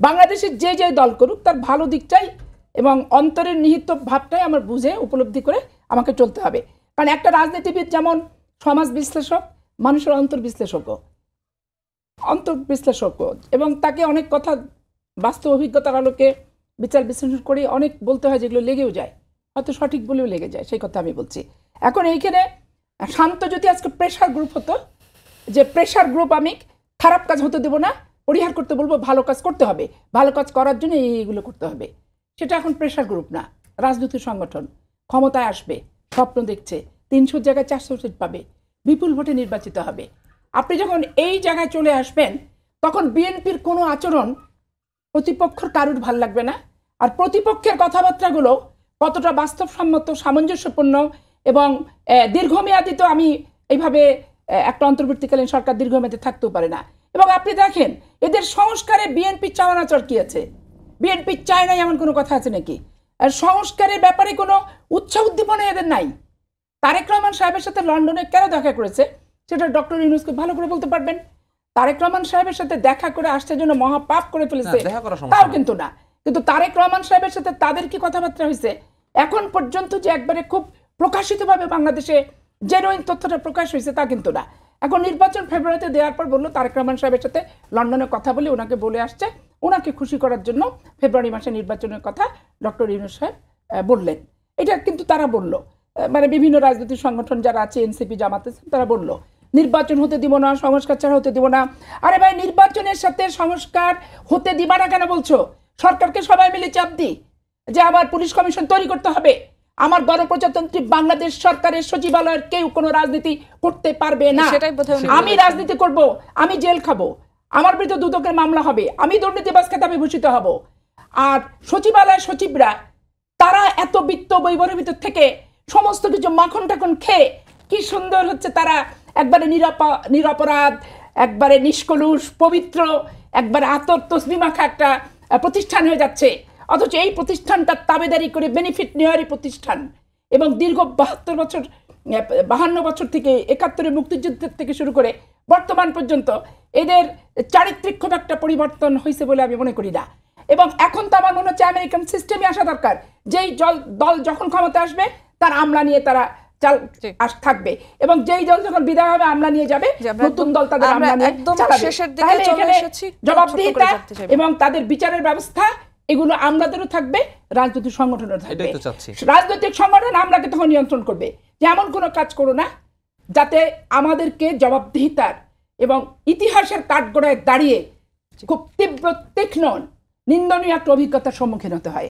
বাংলাদেশের যে যে দল করুক তার ভালো দিকটাই এবং অন্তরের নিহিত ভাবটাই আমার বুঝে উপলব্ধি করে আমাকে চলতে হবে। কারণ একটা রাজনীতিবিদ যেমন সমাজ বিশ্লেষক, মানুষের অন্তর্বিশ্লেষক এবং তাকে অনেক কথা বাস্তব অভিজ্ঞতার আলোকে বিচার বিশ্লেষণ করে অনেক বলতে হয়, যেগুলো লেগেও যায়, হয়তো সঠিক বলেও লেগে যায়, সেই কথা আমি বলছি। এখন এইখানে শান্ত যদি আজকে প্রেশার গ্রুপ হতো, যে প্রেশার গ্রুপ আমি খারাপ কাজ হতে দেবো না, পরিহার করতে বলবো, ভালো কাজ করতে হবে, ভালো কাজ করার জন্য এইগুলো করতে হবে, সেটা এখন প্রেশার গ্রুপ না, রাজনৈতিক সংগঠন ক্ষমতায় আসবে, স্বপ্ন দেখছে, 300 জায়গায় 400 সিট পাবে, বিপুল ভোটে নির্বাচিত হবে। আপনি যখন এই জায়গায় চলে আসবেন তখন বিএনপির কোনো আচরণ প্রতিপক্ষের কারুর ভাল লাগবে না। আর প্রতিপক্ষের কথাবার্তাগুলো কতটা বাস্তবসম্মত, সামঞ্জস্যপূর্ণ এবং দীর্ঘমেয়াদী, তো আমি এইভাবে একটা অন্তর্বর্তীকালীন সরকার দীর্ঘমেয়াদী থাকতেও পারে না। এবং আপনি দেখেন এদের সংস্কারে বিএনপি চাওয়ানাচর কি আছে? বিএনপি চায় নাই এমন কোনো কথা আছে নাকি? আর সংস্কারের ব্যাপারে কোনো উৎসাহ উদ্দীপনা এদের নাই। তারেক রহমান সাহেবের সাথে লন্ডনে কেন দেখা করেছে সেটা ডক্টর ইউনূসকে ভালো করে বলতে পারবেন। তারেক রহমান সাহেবের সাথে দেখা করে আসতে জন্য মহাপাপ করে ফেলেছে তাও কিন্তু না, কিন্তু তারেক রহমান সাহেবের সাথে তাদের কি কথাবার্তা হয়েছে এখন পর্যন্ত যে একবারে খুব প্রকাশিতভাবে বাংলাদেশে জেনুইন তথ্যটা প্রকাশ হয়েছে তা কিন্তু না। এখন নির্বাচন ফেব্রুয়ারিতে দেওয়ার পর বললো তারেক রহমান সাহেবের সাথে লন্ডনে কথা বলে ওনাকে বলে আসছে, ওনাকে খুশি করার জন্য ফেব্রুয়ারি মাসে নির্বাচনের কথা ডক্টর ইউনূস সাহেব বললেন। এটা কিন্তু তারা বলল, মানে বিভিন্ন রাজনৈতিক সংগঠন যারা আছে, এনসিপি, জামাত, তারা বলল নির্বাচন হতে দিব না, সংস্কার ছাড়া হতে দিব না। আরে ভাই, নির্বাচনের সাথে সংস্কার হতে দিবা না কেন বলছো? সরকারকে সবাই মিলে চাপ দিই যে আবার পুলিশ কমিশন তৈরি করতে হবে। আমার গণপ্রজাতন্ত্রী বাংলাদেশ সরকারের সচিবালয়ের কেউ কোনো রাজনীতি করতে পারবে না। আমি রাজনীতি করব, আমি জেল খাবো, আমার বিরুদ্ধে দুদকের মামলা হবে, আমি দুর্নীতিবাজ খেতাবে ভূষিত হব। আর সচিবালয়ের সচিবরা তারা এত বিত্ত বৈভবের ভিতর থেকে সমস্ত কিছু মাখন টাখন খেয়ে কি সুন্দর হচ্ছে, তারা একবারে নিরপরাধ, একবারে নিষ্কলুষ, পবিত্র, একবারে আতর তসবি মাখা একটা প্রতিষ্ঠান হয়ে যাচ্ছে। অথচ এই প্রতিষ্ঠানটা তাবেদারি করে বেনিফিট নেওয়ারই প্রতিষ্ঠান এবং দীর্ঘ 52 বছর থেকে 71 মুক্তিযুদ্ধের থেকে শুরু করে বর্তমান পর্যন্ত এদের চারিত্রিক খুব একটা পরিবর্তন হয়েছে বলে আমি মনে করি না। এবং এখন তো আমার মনে হচ্ছে আমেরিকান সিস্টেমে আসা দরকার, যেই দল যখন ক্ষমতা আসবে তার আমলা নিয়ে তারা থাকবে এবং যেই দল যখন বিদায় হবে আমলা নিয়ে যাবে, নতুন দল তাদের আমলা নিয়ে জবাবদিহিতা এবং তাদের বিচারের ব্যবস্থা এগুলো আমলাদেরও থাকবে, রাজনৈতিক সংগঠনেরও থাকবে। রাজনৈতিক সংগঠন আমলাকে তখন নিয়ন্ত্রণ করবে যে এমন কোনো কাজ করো না যাতে আমাদেরকে জবাবদিহিতার এবং ইতিহাসের কাঠগড়ায় দাঁড়িয়ে খুব তীব্র তীক্ষ্ণ নিন্দনীয় একটা অভিজ্ঞতার সম্মুখীন হতে হয়।